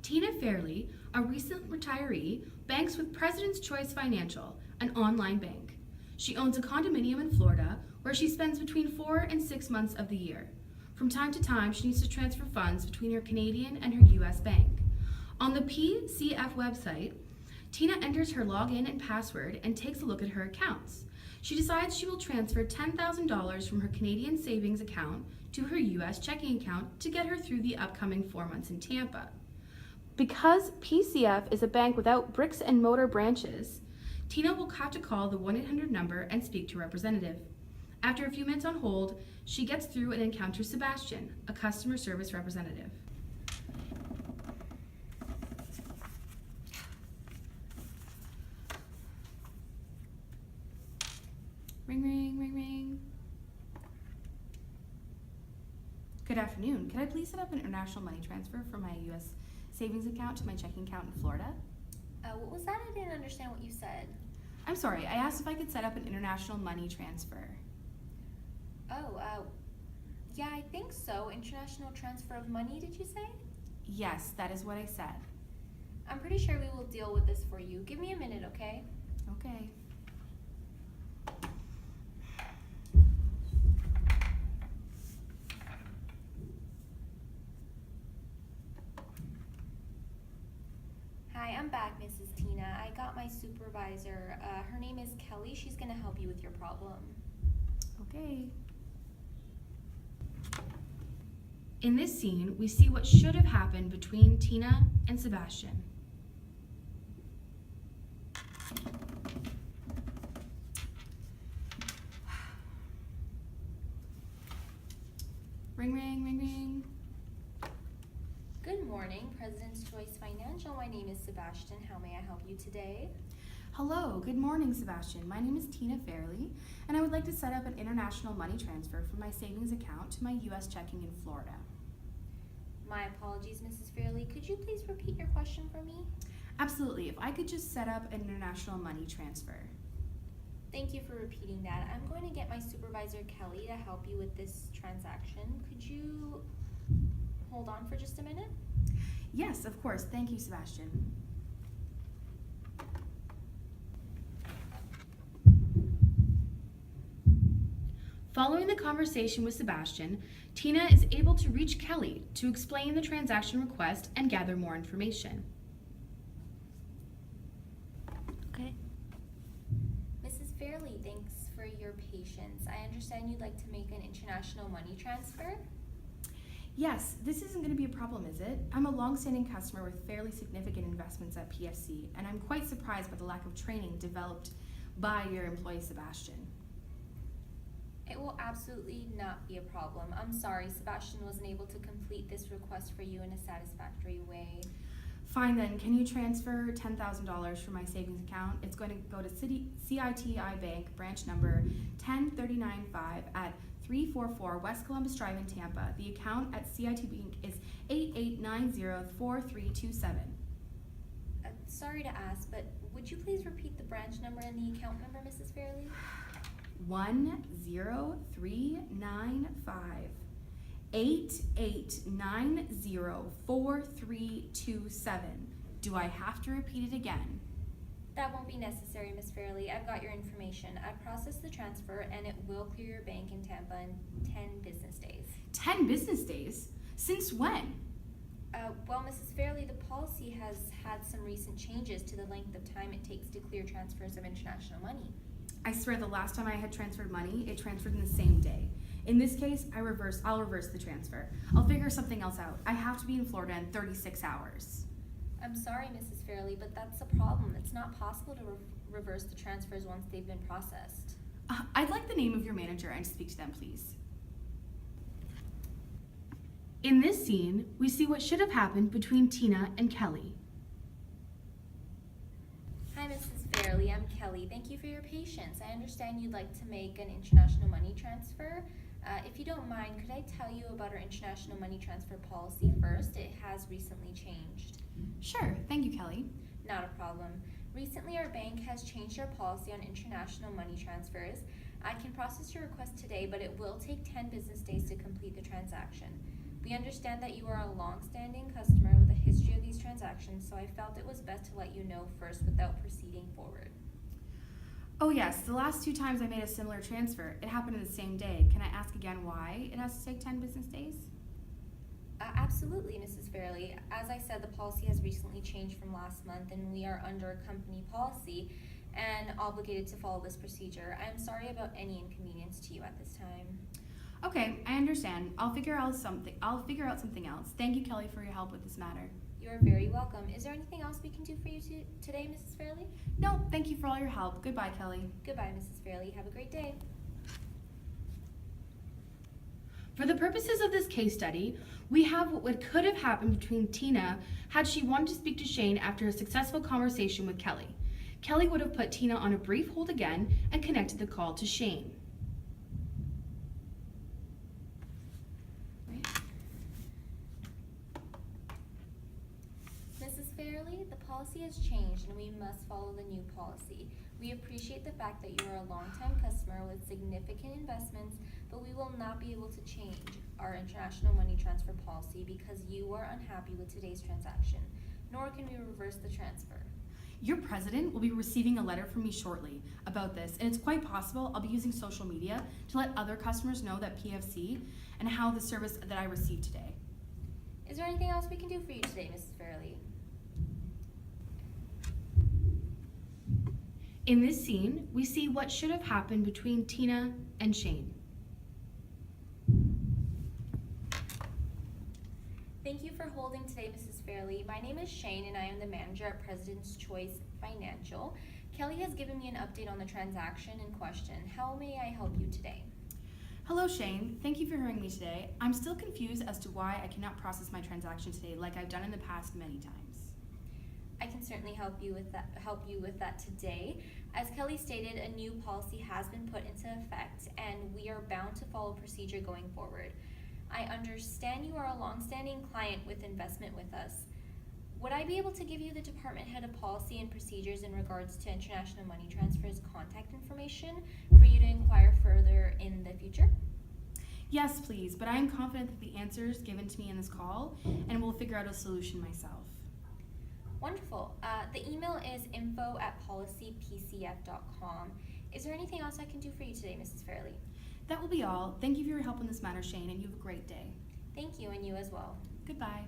Tina Fairley, a recent retiree, banks with President's Choice Financial, an online bank. She owns a condominium in Florida where she spends between 4 and 6 months of the year. From time to time, she needs to transfer funds between her Canadian and her U.S. bank. On the PCF website, Tina enters her login and password and takes a look at her accounts. She decides she will transfer $10,000 from her Canadian savings account to her U.S. checking account to get her through the upcoming 4 months in Tampa. Because PCF is a bank without bricks and mortar branches, Tina will have to call the 1-800 number and speak to a representative. After a few minutes on hold, she gets through and encounters Sebastian, a customer service representative. Ring, ring, ring, ring. Good afternoon. Could I please set up an international money transfer from my U.S. savings account to my checking account in Florida? What was that? I didn't understand what you said. I'm sorry. I asked if I could set up an international money transfer. Yeah, I think so. International transfer of money, did you say? Yes, that is what I said. I'm pretty sure we will deal with this for you. Give me a minute, okay? Okay. Hi, I'm back, Mrs. Tina. I got my supervisor. Her name is Kelly. She's going to help you with your problem. Okay. In this scene, we see what should have happened between Tina and Sebastian. Ring, ring, ring, ring. Good morning, President's Choice Financial. My name is Sebastian. How may I help you today? Hello, good morning, Sebastian. My name is Tina Fairley, and I would like to set up an international money transfer from my savings account to my U.S. checking in Florida. My apologies, Mrs. Fairley. Could you please repeat your question for me? Absolutely. If I could just set up an international money transfer. Thank you for repeating that. I'm going to get my supervisor, Kelly, to help you with this transaction. Could you hold on for just a minute? Yes, of course. Thank you, Sebastian. Following the conversation with Sebastian, Tina is able to reach Kelly to explain the transaction request and gather more information. Okay. Mrs. Fairley, thanks for your patience. I understand you'd like to make an international money transfer? Yes, this isn't going to be a problem, is it? I'm a long-standing customer with fairly significant investments at PFC, and I'm quite surprised by the lack of training developed by your employee, Sebastian. It will absolutely not be a problem. I'm sorry, Sebastian wasn't able to complete this request for you in a satisfactory way. Fine then, can you transfer $10,000 from my savings account? It's going to go to CITI Bank, branch number 10395 at 344 West Columbus Drive in Tampa. The account at CIT Bank is 88904327. Sorry to ask, but would you please repeat the branch number and the account number, Mrs. Fairley? 10395 88904327. Do I have to repeat it again? That won't be necessary, Ms. Fairley. I've got your information. I've processed the transfer and it will clear your bank in Tampa in 10 business days. 10 business days? Since when? Well, Mrs. Fairley, the policy has had some recent changes to the length of time it takes to clear transfers of international money. I swear the last time I had transferred money, it transferred in the same day. In this case, I'll reverse the transfer. I'll figure something else out. I have to be in Florida in 36 hours. I'm sorry, Mrs. Fairley, but that's a problem. It's not possible to reverse the transfers once they've been processed. I'd like the name of your manager and to speak to them, please. In this scene, we see what should have happened between Tina and Kelly. Hi, Mrs. Fairley. I'm Kelly. Thank you for your patience. I understand you'd like to make an international money transfer. If you don't mind, could I tell you about our international money transfer policy first? It has recently changed. Sure. Thank you, Kelly. Not a problem. Recently, our bank has changed our policy on international money transfers. I can process your request today, but it will take 10 business days to complete the transaction. We understand that you are a long-standing customer with a history of these transactions, so I felt it was best to let you know first without proceeding forward. Oh yes, the last 2 times I made a similar transfer, it happened in the same day. Can I ask again why it has to take 10 business days? Absolutely, Mrs. Fairley. As I said, the policy has recently changed from last month, and we are under company policy and obligated to follow this procedure. I am sorry about any inconvenience to you at this time. Okay, I understand. I'll figure out something else. Thank you, Kelly, for your help with this matter. You are very welcome. Is there anything else we can do for you today, Mrs. Fairley? No, thank you for all your help. Goodbye, Kelly. Goodbye, Mrs. Fairley. Have a great day. For the purposes of this case study, we have what could have happened between Tina had she wanted to speak to Shane after a successful conversation with Kelly. Kelly would have put Tina on a brief hold again and connected the call to Shane. Mrs. Fairley, the policy has changed and we must follow the new policy. We appreciate the fact that you are a longtime customer with significant investments, but we will not be able to change our international money transfer policy because you are unhappy with today's transaction, nor can we reverse the transfer. Your president will be receiving a letter from me shortly about this, and it's quite possible I'll be using social media to let other customers know that PFC and how the service that I received today. Is there anything else we can do for you today, Mrs. Fairley? In this scene, we see what should have happened between Tina and Shane. Thank you for holding today, Mrs. Fairley. My name is Shane and I am the manager at President's Choice Financial. Kelly has given me an update on the transaction in question. How may I help you today? Hello, Shane. Thank you for hearing me today. I'm still confused as to why I cannot process my transaction today like I've done in the past many times. I can certainly help you with that today. As Kelly stated, a new policy has been put into effect and we are bound to follow procedure going forward. I understand you are a long-standing client with investment with us. Would I be able to give you the department head of policy and procedures in regards to international money transfers contact information for you to inquire further in the future? Yes, please, but I am confident that the answers given to me in this call and will figure out a solution myself. Wonderful. The email is info@policypcf.com. Is there anything else I can do for you today, Mrs. Fairley? That will be all. Thank you for your help in this matter, Shane, and you have a great day. Thank you, and you as well. Goodbye.